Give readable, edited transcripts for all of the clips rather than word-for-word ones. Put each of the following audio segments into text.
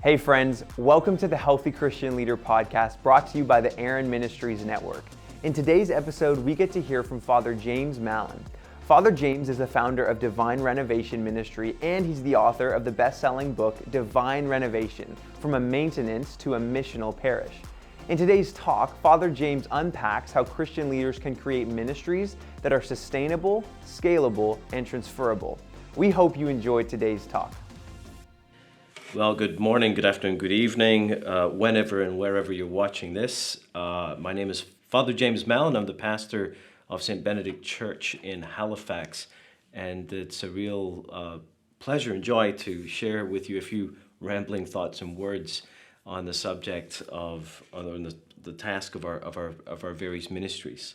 Hey friends, welcome to the Healthy Christian Leader podcast brought to you by the Aaron Ministries Network. In today's episode, we get to hear from Father James Mallon. Father James is the founder of Divine Renovation Ministry, and he's the author of the best-selling book, Divine Renovation, From a Maintenance to a Missional Parish. In today's talk, Father James unpacks how Christian leaders can create ministries that are sustainable, scalable, and transferable. We hope you enjoyed today's talk. Well, good morning, good afternoon, good evening, whenever and wherever you're watching this. My name is Father James Mallon. I'm the pastor of St. Benedict Church in Halifax, and it's a real pleasure and joy to share with you a few rambling thoughts and words on the subject of the task of our various ministries.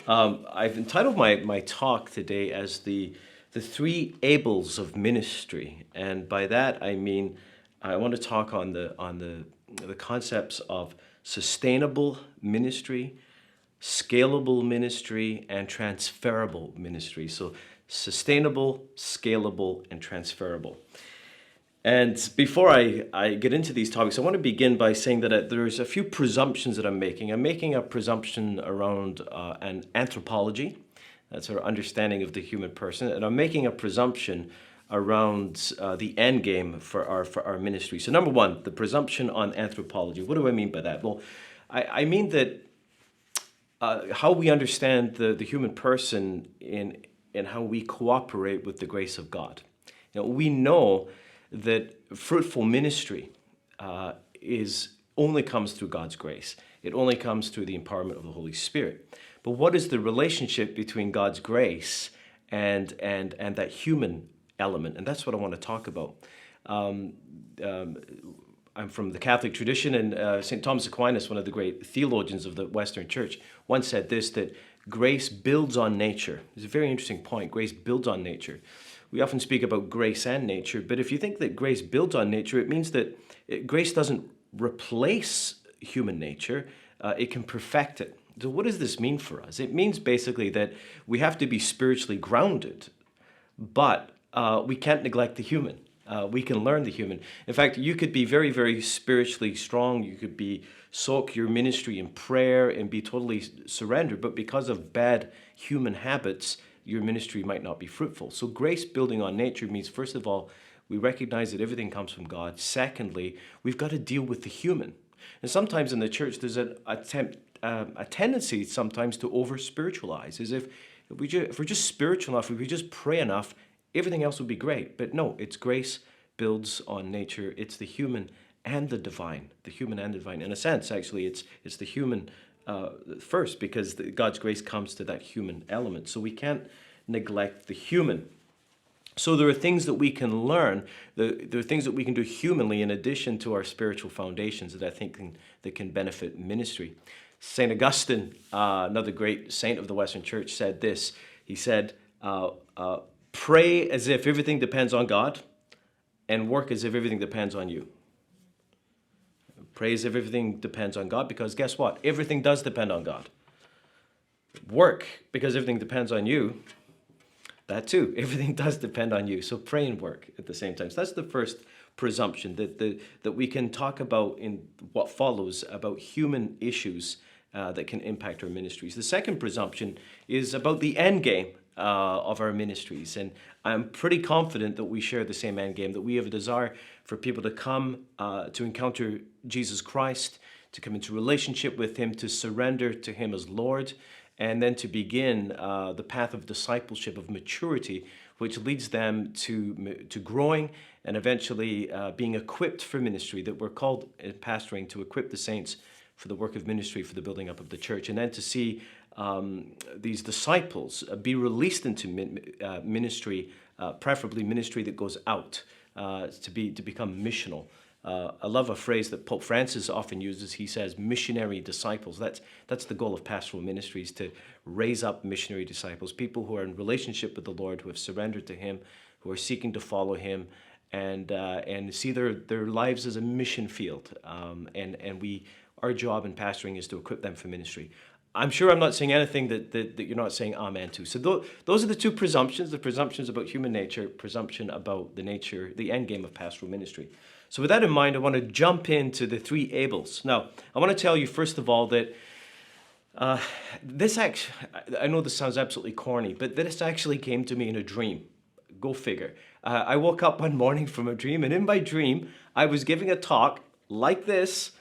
I've entitled my talk today as the three ables of ministry, and by that I mean I want to talk on the concepts of sustainable ministry, scalable ministry, and transferable ministry. So sustainable, scalable, and transferable. And before I get into these topics, I want to begin by saying that there's a few presumptions that I'm making. I'm making a presumption around an anthropology. That's our understanding of the human person. And I'm making a presumption around the end game for our ministry. So number one, the presumption on anthropology. What do I mean by that? Well, I mean that how we understand the human person in how we cooperate with the grace of God. We know that fruitful ministry only comes through God's grace. It only comes through the empowerment of the Holy Spirit. But what is the relationship between God's grace and that human element? And that's what I want to talk about. I'm from the Catholic tradition, and St. Thomas Aquinas, one of the great theologians of the Western Church, once said this, that grace builds on nature. It's a very interesting point. Grace builds on nature. We often speak about grace and nature, but if you think that grace builds on nature, it means that grace doesn't replace human nature, it can perfect it. So what does this mean for us? It means basically that we have to be spiritually grounded, but we can't neglect the human. We can learn the human. In fact, you could be very, very spiritually strong. You could soak your ministry in prayer and be totally surrendered, but because of bad human habits, your ministry might not be fruitful. So grace building on nature means, first of all, we recognize that everything comes from God. Secondly, we've got to deal with the human. And sometimes in the church, there's a tendency sometimes to over-spiritualize, as if we're just spiritual enough, if we just pray enough, everything else would be great. But no, it's grace builds on nature. It's the human and the divine, the human and the divine. In a sense, actually, it's the human first, because God's grace comes to that human element. So we can't neglect the human. So there are things that we can learn. There are things that we can do humanly in addition to our spiritual foundations that I think that can benefit ministry. St. Augustine, another great saint of the Western Church, said this. He said, pray as if everything depends on God, and work as if everything depends on you. Pray as if everything depends on God, because guess what? Everything does depend on God. Work because everything depends on you. That too, everything does depend on you. So pray and work at the same time. So that's the first presumption that we can talk about in what follows about human issues that can impact our ministries. The second presumption is about the end game of our ministries. And I'm pretty confident that we share the same end game, that we have a desire for people to come to encounter Jesus Christ, to come into relationship with Him, to surrender to Him as Lord, and then to begin the path of discipleship, of maturity, which leads them to growing and eventually being equipped for ministry, that we're called in pastoring to equip the saints for the work of ministry, for the building up of the church, and then to see these disciples be released into ministry, preferably ministry that goes out, to become missional. I love a phrase that Pope Francis often uses. He says, missionary disciples. That's the goal of pastoral ministries, to raise up missionary disciples, people who are in relationship with the Lord, who have surrendered to Him, who are seeking to follow Him, and see their lives as a mission field. Our job in pastoring is to equip them for ministry. I'm sure I'm not saying anything that you're not saying amen to. So those are the two presumptions, the presumptions about human nature, presumption about the end game of pastoral ministry. So with that in mind, I want to jump into the three ables. Now, I want to tell you first of all that this actually, I know this sounds absolutely corny, but this actually came to me in a dream. Go figure. I woke up one morning from a dream, and in my dream, I was giving a talk like this,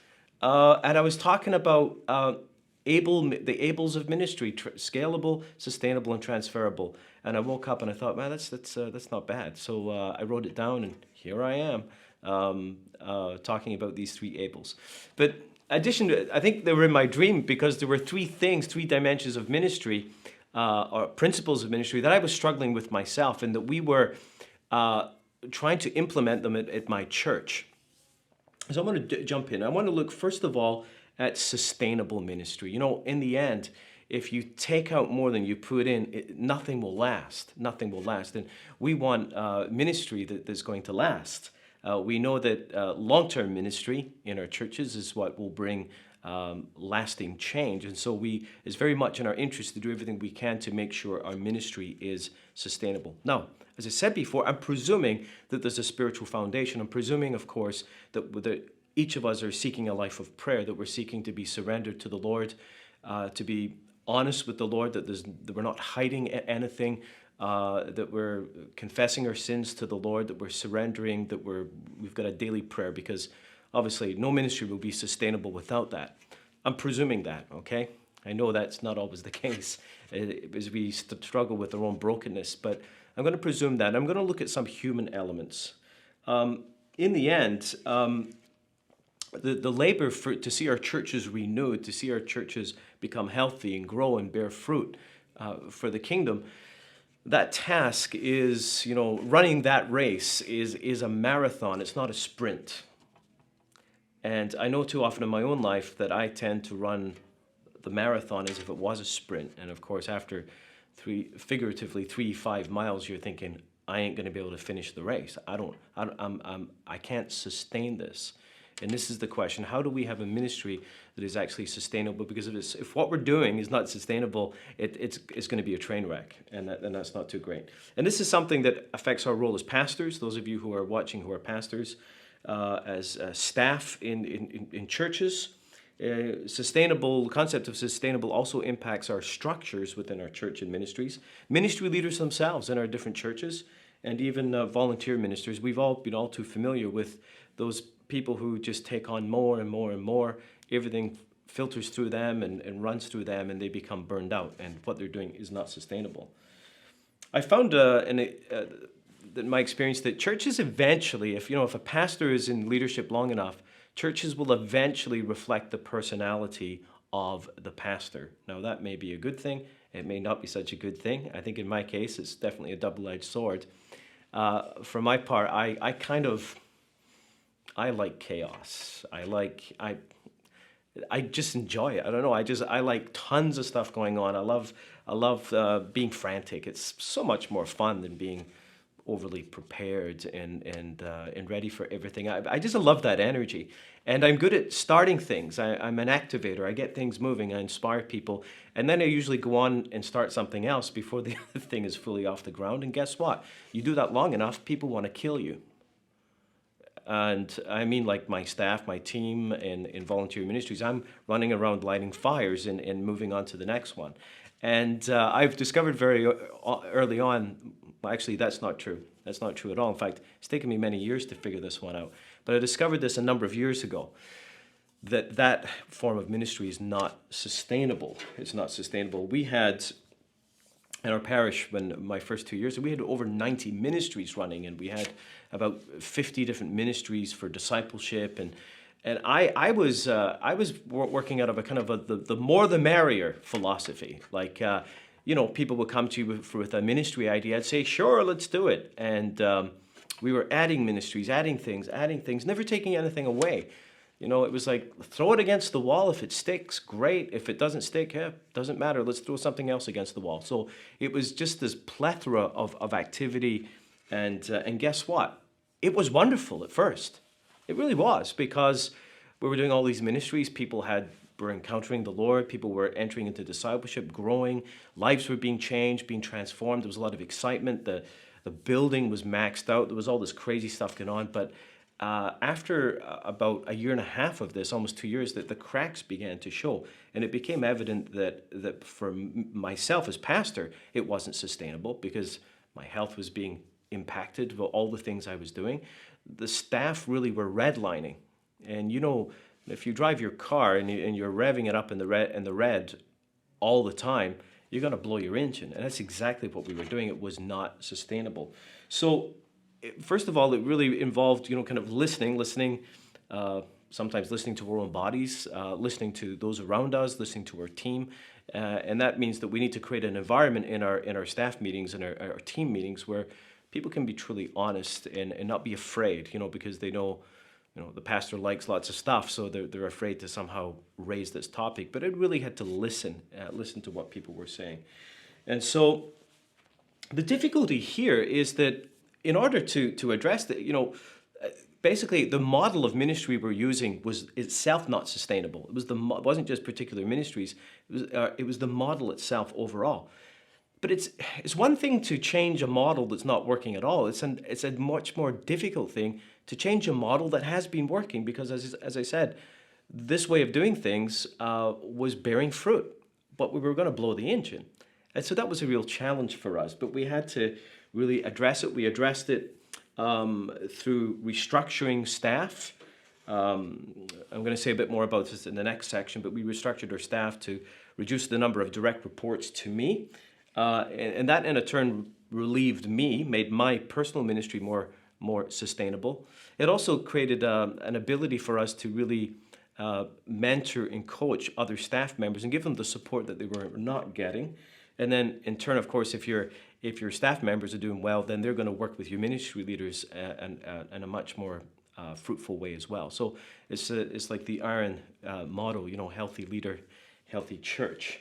and I was talking about the ables of ministry: scalable, sustainable, and transferable. And I woke up and I thought, man, that's not bad. So I wrote it down, and here I am talking about these three ables. But addition to, I think they were in my dream because there were three dimensions of ministry, or principles of ministry that I was struggling with myself, and that we were trying to implement them at my church. So I'm going to jump in. I want to look first of all at sustainable ministry. You know, in the end, if you take out more than you put in, nothing will last. Nothing will last. And we want ministry that's going to last. We know that long-term ministry in our churches is what will bring lasting change. And so it's very much in our interest to do everything we can to make sure our ministry is sustainable. Now, as I said before, I'm presuming that there's a spiritual foundation. I'm presuming, of course, that each of us are seeking a life of prayer, that we're seeking to be surrendered to the Lord, to be honest with the Lord, that we're not hiding anything, that we're confessing our sins to the Lord, that we're surrendering, that we've got a daily prayer, because obviously no ministry will be sustainable without that. I'm presuming that, okay? I know that's not always the case as we struggle with our own brokenness, but I'm going to presume that. I'm going to look at some human elements. In the end, the labor to see our churches renewed, to see our churches become healthy and grow and bear fruit for the kingdom, that task is, running that race is a marathon. It's not a sprint. And I know too often in my own life that I tend to run the marathon as if it was a sprint. And of course, after 5 miles, you're thinking, I ain't going to be able to finish the race. I can't sustain this. And this is the question: how do we have a ministry that is actually sustainable? Because if what we're doing is not sustainable, it's going to be a train wreck, and that's not too great. And this is something that affects our role as pastors. Those of you who are watching who are pastors, as staff in churches. Concept of sustainable also impacts our structures within our church and ministries. Ministry leaders themselves in our different churches, and even volunteer ministers. We've all been all too familiar with those people who just take on more and more and more. Everything filters through them and runs through them, and they become burned out, and what they're doing is not sustainable. I found in my experience that churches eventually, if a pastor is in leadership long enough, churches will eventually reflect the personality of the pastor. Now, that may be a good thing. It may not be such a good thing. I think in my case, it's definitely a double-edged sword. For my part, I like chaos. I just enjoy it. I don't know. I like tons of stuff going on. I love being frantic. It's so much more fun than being overly prepared and ready for everything. I just love that energy. And I'm good at starting things. I'm an activator. I get things moving. I inspire people. And then I usually go on and start something else before the other thing is fully off the ground. And guess what? You do that long enough, people want to kill you. And I mean, like my staff, my team in volunteer ministries, I'm running around lighting fires and moving on to the next one. And I've discovered very early on, well, actually, that's not true. That's not true at all. In fact, it's taken me many years to figure this one out. But I discovered this a number of years ago, that form of ministry is not sustainable. It's not sustainable. We had, in our parish, when my first 2 years, we had over 90 ministries running, and we had about 50 different ministries for discipleship. And I was working out of a kind of the more the merrier philosophy. Like, people would come to you with a ministry idea. I'd say, sure, let's do it. And we were adding ministries, adding things, never taking anything away. It was like, throw it against the wall. If it sticks, great. If it doesn't stick, doesn't matter. Let's throw something else against the wall. So it was just this plethora of activity. And guess what? It was wonderful at first. It really was, because we were doing all these ministries. People were encountering the Lord. People were entering into discipleship, growing. Lives were being changed, being transformed. There was a lot of excitement. The building was maxed out. There was all this crazy stuff going on. But after about a year and a half of this, almost 2 years, that the cracks began to show. And it became evident that for myself as pastor, it wasn't sustainable because my health was being impacted by all the things I was doing. The staff really were redlining. And if you drive your car and you're revving it up in the red all the time, you're going to blow your engine. And that's exactly what we were doing. It was not sustainable. So first of all, it really involved, kind of listening, sometimes listening to our own bodies, listening to those around us, listening to our team. And that means that we need to create an environment in our staff meetings and our team meetings where people can be truly honest and not be afraid, because they know, the pastor likes lots of stuff, so they're afraid to somehow raise this topic. But I really had to listen to what people were saying. And so the difficulty here is that in order to address that, basically the model of ministry we're using was itself not sustainable. It wasn't just particular ministries. It was the model itself overall. But it's one thing to change a model that's not working at all. It's a much more difficult thing to change a model that has been working, because as I said, this way of doing things was bearing fruit, but we were going to blow the engine. And so that was a real challenge for us, but we had to really address it. We addressed it through restructuring staff. I'm going to say a bit more about this in the next section, but we restructured our staff to reduce the number of direct reports to me. And that in a turn relieved me, made my personal ministry more sustainable. It also created an ability for us to really mentor and coach other staff members and give them the support that they were not getting. And then in turn, of course, if your staff members are doing well, then they're going to work with your ministry leaders in a much more fruitful way as well. So it's like the iron motto, healthy leader, healthy church.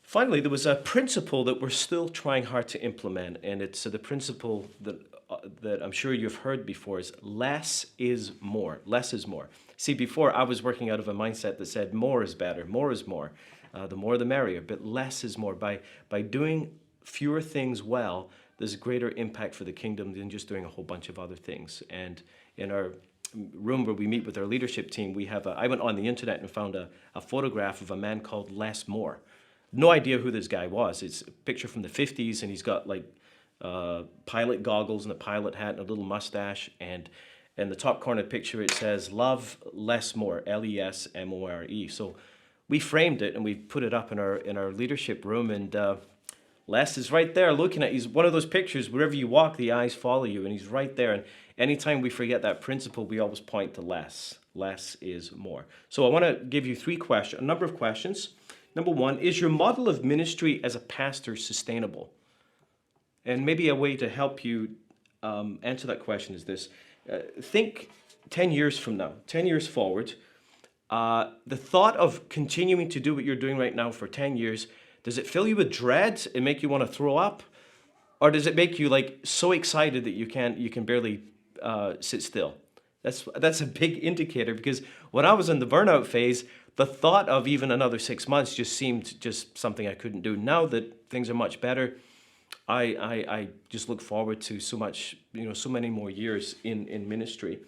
Finally, there was a principle that we're still trying hard to implement, and it's the principle that I'm sure you've heard before is less is more. Less is more. See, before I was working out of a mindset that said more is better, more is more. The more the merrier, but less is more. By doing fewer things well, there's greater impact for the kingdom than just doing a whole bunch of other things. And in our room where we meet with our leadership team, I went on the internet and found a photograph of a man called Les Moore. No idea who this guy was. It's a picture from the 50s, and he's got like pilot goggles and a pilot hat and a little mustache. And in the top corner of the picture, it says, "Love Les Moore," Lesmore. So we framed it and we put it up in our leadership room. And Les is right there looking at. He's one of those pictures wherever you walk, the eyes follow you, and he's right there. And anytime we forget that principle, we always point to less. Less is more. So I want to give you a number of questions. Number one, is your model of ministry as a pastor sustainable? And maybe a way to help you answer that question is this. Think 10 years from now, 10 years forward, the thought of continuing to do what you're doing right now for 10 years, does it fill you with dread and make you want to throw up? Or does it make you like so excited that you can barely sit still? That's a big indicator, because when I was in the burnout phase, the thought of even another 6 months just seemed just something I couldn't do. Now that things are much better, I just look forward to so many more years in ministry.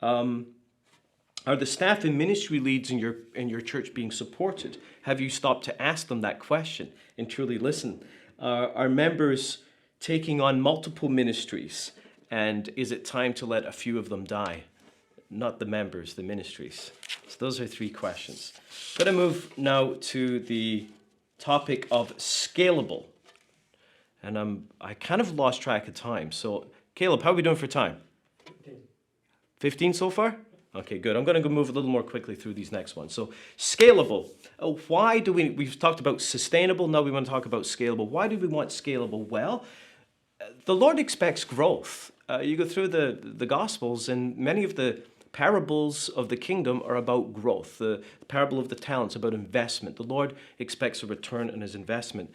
Are the staff and ministry leads in your church being supported? Have you stopped to ask them that question and truly listen? Are members taking on multiple ministries? And is it time to let a few of them die? Not the members, the ministries. So those are 3 questions. I'm going to move now to the topic of scalable. And I kind of lost track of time. So Caleb, how are we doing for time? 15 so far? Okay, good. I'm going to go move a little more quickly through these next ones. So scalable. Why do we've talked about sustainable, now we want to talk about scalable. Why do we want scalable? Well, the Lord expects growth. You go through the Gospels, and many of the parables of the kingdom are about growth. The parable of the talents, about investment. The Lord expects a return on his investment.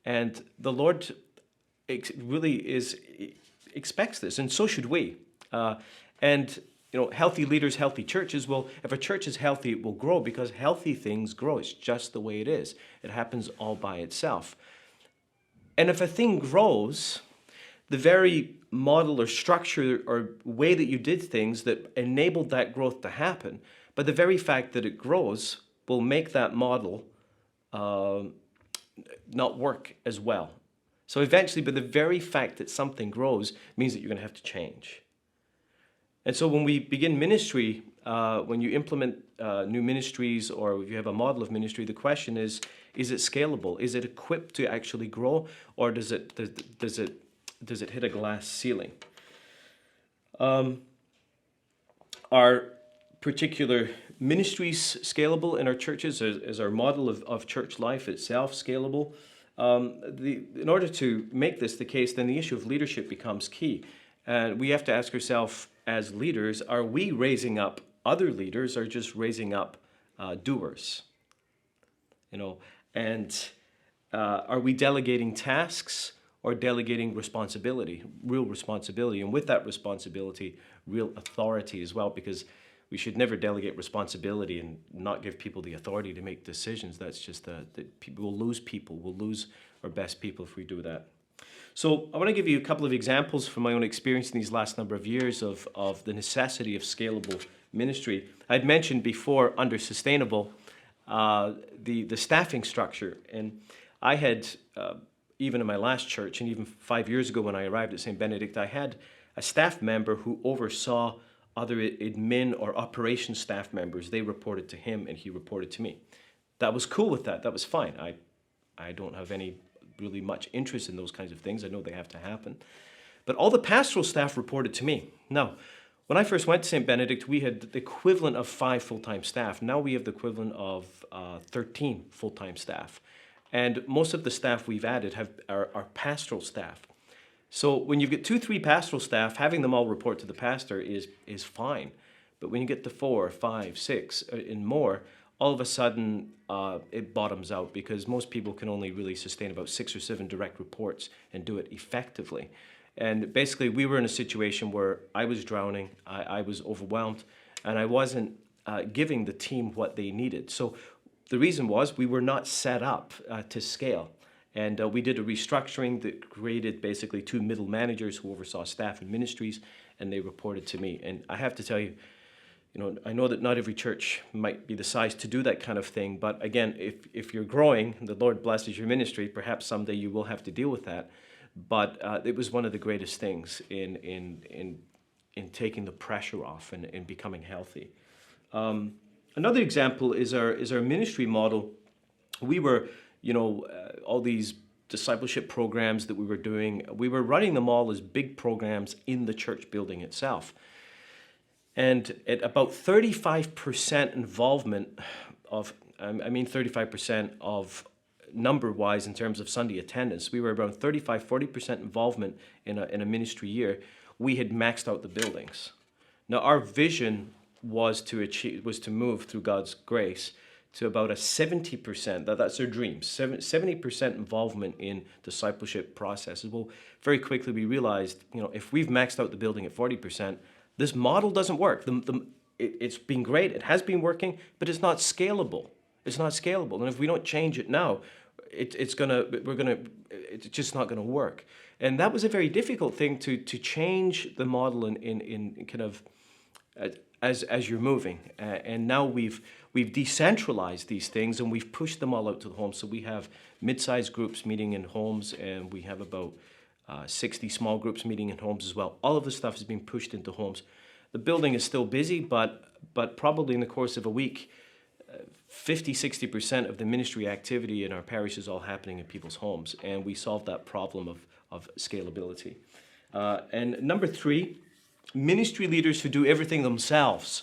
And the Lord really expects this, and so should we. Healthy leaders, healthy churches. Well, if a church is healthy, it will grow, because healthy things grow. It's just the way it is. It happens all by itself. And if a thing grows, the very model or structure or way that you did things that enabled that growth to happen. But the very fact that it grows will make that model not work as well. So eventually, but the very fact that something grows means that you're going to have to change. And so when we begin ministry, when you implement new ministries or if you have a model of ministry, the question is it scalable? Is it equipped to actually grow, or does it hit a glass ceiling? Our particular ministries scalable in our churches? Is our model of church life itself scalable? In order to make this the case, then the issue of leadership becomes key. And we have to ask ourselves as leaders, are we raising up other leaders or just raising up doers? And are we delegating tasks or delegating responsibility, real responsibility? And with that responsibility, real authority as well, because we should never delegate responsibility and not give people the authority to make decisions. That's just that people will lose people. We'll lose our best people if we do that. So I want to give you a couple of examples from my own experience in these last number of years of the necessity of scalable ministry. I'd mentioned before under sustainable, the staffing structure. And I had, even in my last church, and even 5 years ago when I arrived at St. Benedict, I had a staff member who oversaw other admin or operations staff members. They reported to him and he reported to me. That was cool with that. That was fine. I don't have any really much interest in those kinds of things. I know they have to happen. But all the pastoral staff reported to me. Now, when I first went to St. Benedict, we had the equivalent of 5 full-time staff. Now we have the equivalent of 13 full-time staff. And most of the staff we've added are pastoral staff. So when you've got 2-3 pastoral staff, having them all report to the pastor is fine. But when you get to 4, 5, 6 and more, all of a sudden it bottoms out because most people can only really sustain about 6 or 7 direct reports and do it effectively. And basically we were in a situation where I was drowning, I was overwhelmed, and I wasn't giving the team what they needed. So the reason was we were not set up to scale. And we did a restructuring that created basically 2 middle managers who oversaw staff and ministries, and they reported to me. And I have to tell you, I know that not every church might be the size to do that kind of thing, but again, if you're growing, the Lord blesses your ministry, perhaps someday you will have to deal with that. But it was one of the greatest things in taking the pressure off and becoming healthy. Another example is our ministry model. We were, all these discipleship programs that we were doing, we were running them all as big programs in the church building itself. And at about 35% involvement of, 35% of number-wise in terms of Sunday attendance, we were around 35-40% involvement in a ministry year. We had maxed out the buildings. Now our vision was to move through God's grace to about a 70%, that's our dream, 70% involvement in discipleship processes. Well, very quickly we realized, if we've maxed out the building at 40%, this model doesn't work. It's been great, it has been working, but it's not scalable. It's not scalable, and if we don't change it now, it's just not gonna work. And that was a very difficult thing to change the model in kind of as you're moving. And now we've decentralized these things and we've pushed them all out to the homes. So we have mid-sized groups meeting in homes, and we have about 60 small groups meeting in homes as well. All of this stuff is being pushed into homes. The building is still busy, but probably in the course of a week, 50-60% of the ministry activity in our parish is all happening in people's homes, and we solved that problem of scalability. And number 3, ministry leaders who do everything themselves.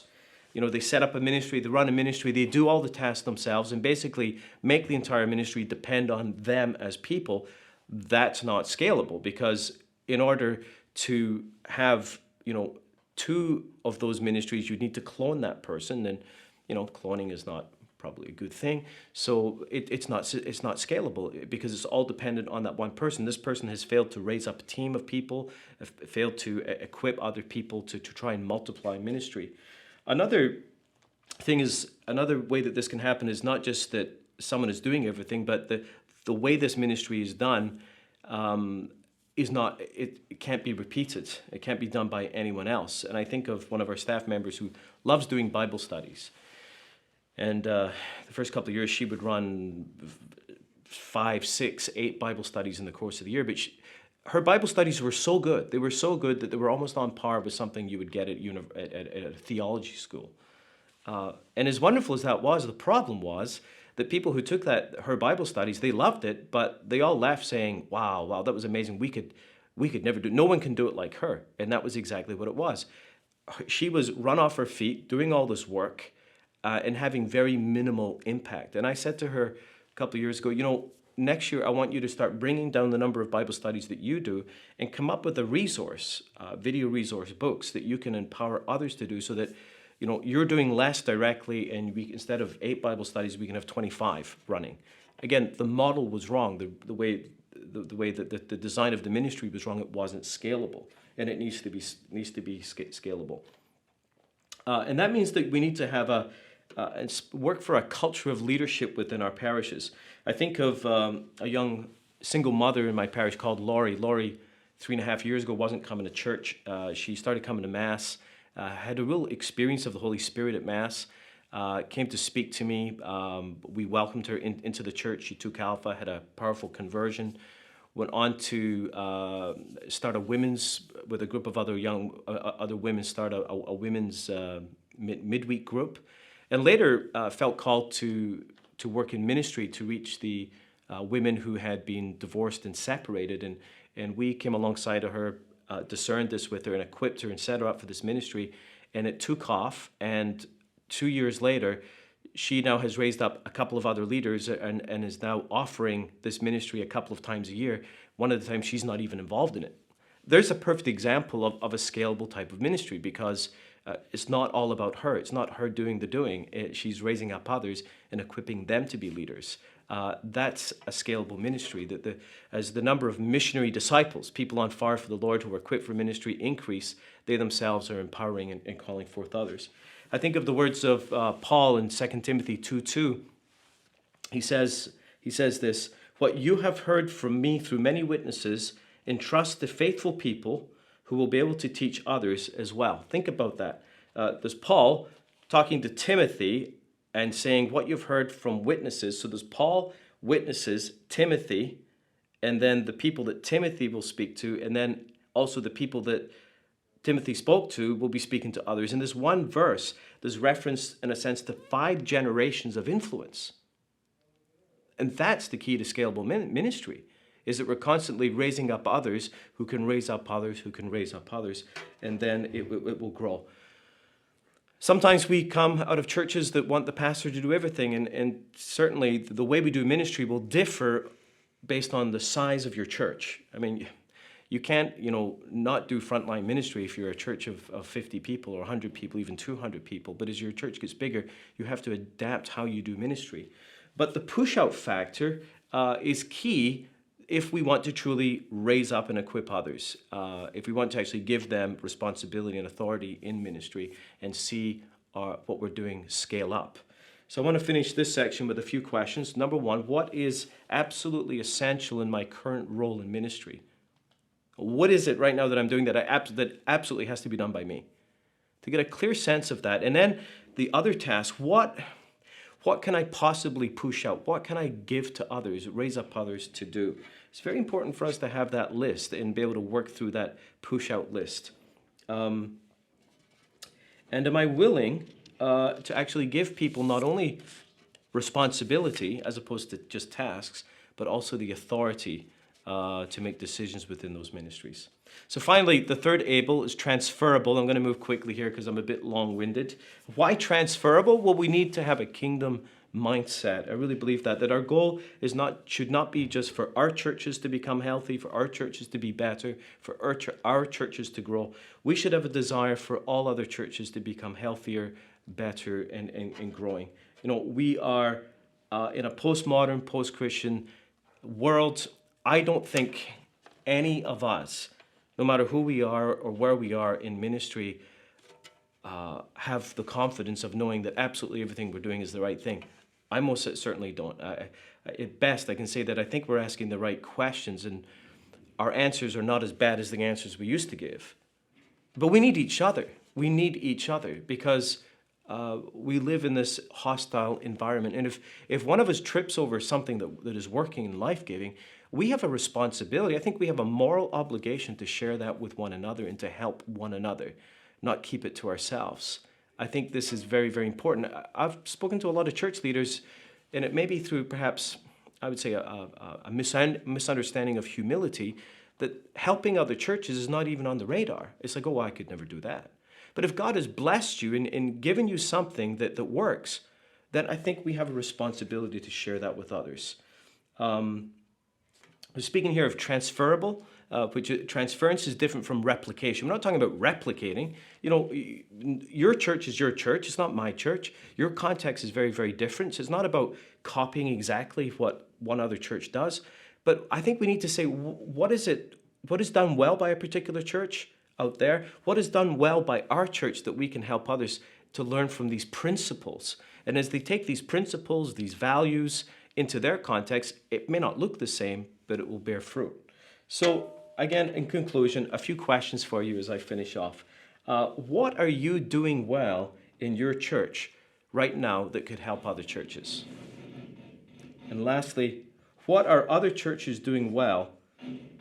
They set up a ministry, they run a ministry, they do all the tasks themselves and basically make the entire ministry depend on them as people. That's not scalable, because in order to have, 2 of those ministries, you need to clone that person, and, cloning is not probably a good thing. So it's not scalable because it's all dependent on that one person. This person has failed to raise up a team of people, failed to equip other people to try and multiply ministry. Another way that this can happen is not just that someone is doing everything, but the way this ministry is done, is not, it can't be repeated. It can't be done by anyone else. And I think of one of our staff members who loves doing Bible studies. And the first couple of years, she would run 5, 6, 8 Bible studies in the course of the year. But her Bible studies were so good. They were so good that they were almost on par with something you would get at a theology school. And as wonderful as that was, the problem was that people who took her Bible studies, they loved it, but they all left saying, wow, that was amazing. We could never do it. No one can do it like her. And that was exactly what it was. She was run off her feet, doing all this work, and having very minimal impact. And I said to her a couple of years ago, next year I want you to start bringing down the number of Bible studies that you do and come up with a resource, video resource books that you can empower others to do, so that you're doing less directly, and instead of 8 Bible studies, we can have 25 running. Again, the model was wrong. The way that the design of the ministry was wrong. It wasn't scalable, and it needs to be scalable. And that means that we need to have work for a culture of leadership within our parishes. I think of a young single mother in my parish called Laurie. Laurie, 3.5 years ago, wasn't coming to church. She started coming to Mass. Had a real experience of the Holy Spirit at Mass, came to speak to me. We welcomed her into the church. She took Alpha, had a powerful conversion, went on to start with a group of other women, start a women's midweek group, and later felt called to work in ministry to reach the women who had been divorced and separated, and we came alongside of her, discerned this with her and equipped her and set her up for this ministry, and it took off. And 2 years later, she now has raised up a couple of other leaders and is now offering this ministry a couple of times a year. One of the times she's not even involved in it. There's a perfect example of a scalable type of ministry, because it's not all about her. It's not her doing the doing. She's raising up others and equipping them to be leaders. That's a scalable ministry. As the number of missionary disciples, people on fire for the Lord who are equipped for ministry, increase, they themselves are empowering and calling forth others. I think of the words of Paul in 2 Timothy 2:2. He says this: "What you have heard from me through many witnesses, entrust to faithful people who will be able to teach others as well." Think about that. There's Paul talking to Timothy and saying what you've heard from witnesses. So there's Paul, witnesses, Timothy, and then the people that Timothy will speak to, and then also the people that Timothy spoke to will be speaking to others. In this one verse, there's reference, in a sense, to 5 generations of influence. And that's the key to scalable ministry, is that we're constantly raising up others who can raise up others, who can raise up others, and then it will grow. Sometimes we come out of churches that want the pastor to do everything, and certainly the way we do ministry will differ based on the size of your church. I mean, you can't, not do frontline ministry if you're a church of 50 people or 100 people, even 200 people. But as your church gets bigger, you have to adapt how you do ministry. But the push-out factor is key if we want to truly raise up and equip others, if we want to actually give them responsibility and authority in ministry and see what we're doing scale up. So I want to finish this section with a few questions. Number 1, what is absolutely essential in my current role in ministry? What is it right now that I'm doing that absolutely has to be done by me? To get a clear sense of that. And then the other task, what can I possibly push out? What can I give to others, raise up others to do? It's very important for us to have that list and be able to work through that push-out list. And am I willing to actually give people not only responsibility as opposed to just tasks, but also the authority to make decisions within those ministries? So finally, the third able is transferable. I'm going to move quickly here because I'm a bit long-winded. Why transferable? Well, we need to have a kingdom mindset. I really believe that our goal should not be just for our churches to become healthy, for our churches to be better, for our churches to grow. We should have a desire for all other churches to become healthier, better, and growing. We are in a postmodern, post-Christian world. I don't think any of us, no matter who we are or where we are in ministry, have the confidence of knowing that absolutely everything we're doing is the right thing. I most certainly don't. At best, I can say that I think we're asking the right questions, and our answers are not as bad as the answers we used to give. But we need each other. We need each other because we live in this hostile environment. And if one of us trips over something that is working and life-giving, we have a responsibility. I think we have a moral obligation to share that with one another and to help one another, not keep it to ourselves. I think this is very, very important. I've spoken to a lot of church leaders, and it may be through perhaps, I would say, a misunderstanding of humility, that helping other churches is not even on the radar. It's like, oh, I could never do that. But if God has blessed you and given you something that works, then I think we have a responsibility to share that with others. We're speaking here of transferable, which transference is different from replication. We're not talking about replicating. You know, your church is your church. It's not my church. Your context is very, very different. So it's not about copying exactly what one other church does. But I think we need to say, what is done well by a particular church out there? What is done well by our church that we can help others to learn from these principles? And as they take these principles, these values into their context, it may not look the same, but it will bear fruit. So again, in conclusion, a few questions for you as I finish off. What are you doing well in your church right now that could help other churches? And lastly, what are other churches doing well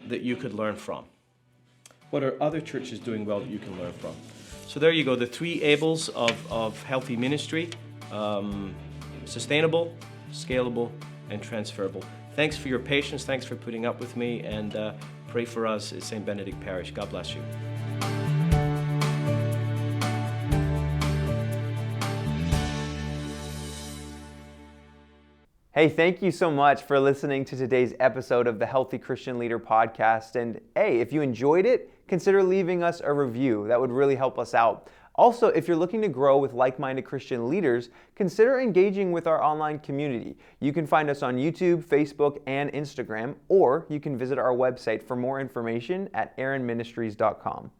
that you could learn from? What are other churches doing well that you can learn from? So there you go, the three ables of healthy ministry: sustainable, scalable, and transferable. Thanks for your patience. Thanks for putting up with me, and pray for us at St. Benedict Parish. God bless you. Hey, thank you so much for listening to today's episode of the Healthy Christian Leader podcast. And hey, if you enjoyed it, consider leaving us a review. That would really help us out. Also, if you're looking to grow with like-minded Christian leaders, consider engaging with our online community. You can find us on YouTube, Facebook, and Instagram, or you can visit our website for more information at aaronministries.com.